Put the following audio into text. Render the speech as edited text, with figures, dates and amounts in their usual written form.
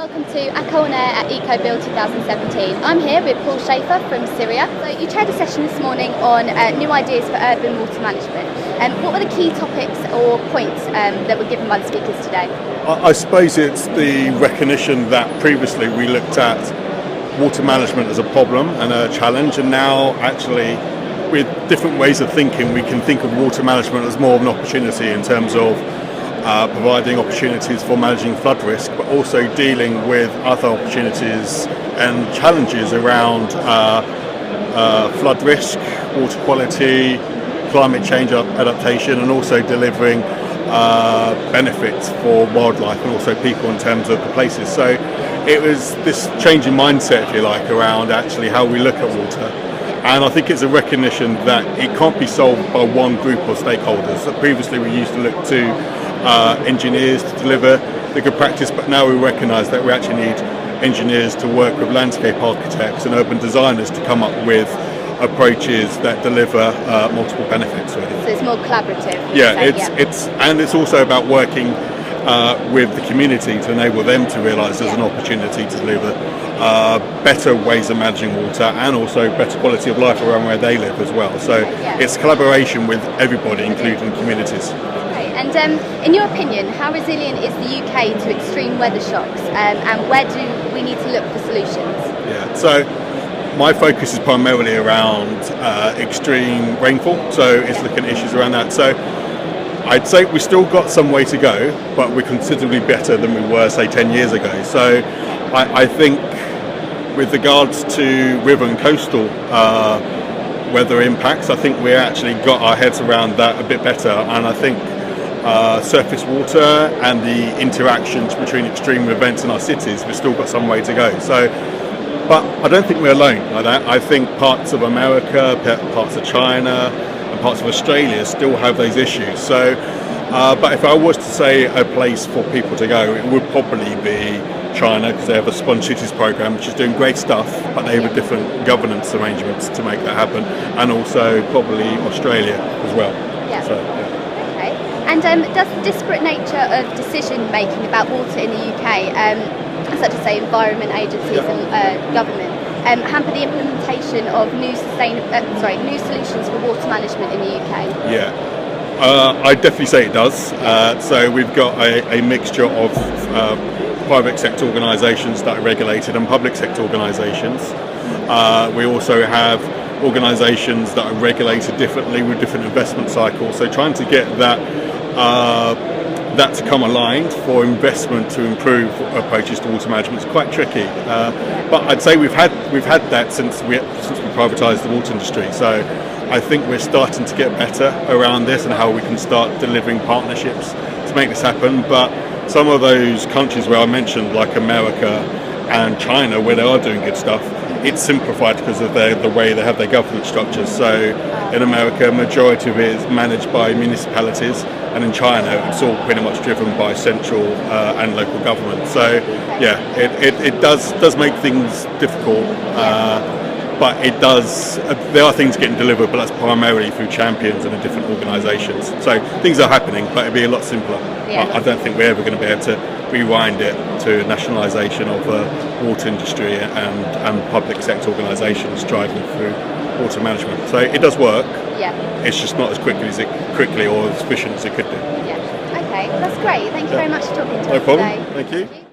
Welcome to Echo on Air at Ecobuild 2017. I'm here with Shaffer from CIRIA. So you chaired a session this morning on new ideas for urban water management. What were the key topics or points that were given by the speakers today? I suppose it's the recognition that previously we looked at water management as a problem and a challenge, and now actually with different ways of thinking we can think of water management as more of an opportunity in terms of providing opportunities for managing flood risk, but also dealing with other opportunities and challenges around flood risk, water quality, climate change adaptation, and also delivering benefits for wildlife and also people in terms of the places. So it was this change in mindset, if you like, around actually how we look at water. And I think it's a recognition that it can't be solved by one group of stakeholders. So previously we used to look to engineers to deliver the good practice, but now we recognise that we actually need engineers to work with landscape architects and urban designers to come up with approaches that deliver multiple benefits. Really. So it's more collaborative. Yeah, it's also about working with the community to enable them to realise there's an opportunity to deliver better ways of managing water and also better quality of life around where they live as well. So it's collaboration with everybody, including communities. Okay. And in your opinion, how resilient is the UK to extreme weather shocks, and where do we need to look for solutions? Yeah, so my focus is primarily around extreme rainfall, so it's looking at issues around that. So I'd say we've still got some way to go, but we're considerably better than we were, say, 10 years ago. So I think with regards to river and coastal weather impacts, I think we actually got our heads around that a bit better. And I think surface water and the interactions between extreme events in our cities, we've still got some way to go. So, but I don't think we're alone like that. I think parts of America, parts of China, and parts of Australia still have those issues. So, but if I was to say a place for people to go, it would probably be China, because they have a Sponge Cities program, which is doing great stuff, but they have different governance arrangements to make that happen, and also probably Australia as well. Yeah. So, Okay. And does the disparate nature of decision making about water in the UK, such as say environment agencies and government, hamper the implementation of new solutions for water management in the UK? Yeah, I'd definitely say it does. So we've got a mixture of private sector organisations that are regulated and public sector organisations. We also have organisations that are regulated differently with different investment cycles. So trying to get that to come aligned for investment to improve approaches to water management is quite tricky. But I'd say we've had that since we privatised the water industry. So I think we're starting to get better around this and how we can start delivering partnerships to make this happen. But some of those countries where I mentioned, like America and China, where they are doing good stuff, it's simplified because of the way they have their governance structures. So in America, a majority of it is managed by municipalities, and in China, it's all pretty much driven by central and local government. So yeah, it does make things difficult, but it does. There are things getting delivered, but that's primarily through champions and different organisations. So things are happening, but it'd be a lot simpler. I don't think we're ever going to be able to rewind it to nationalisation of the water industry and public sector organisations driving through water management. So it does work. Yeah. It's just not as quickly or as efficient as it could do. Yeah. Okay. Well, that's great. Thank you very much for talking to us No problem. today. Thank you.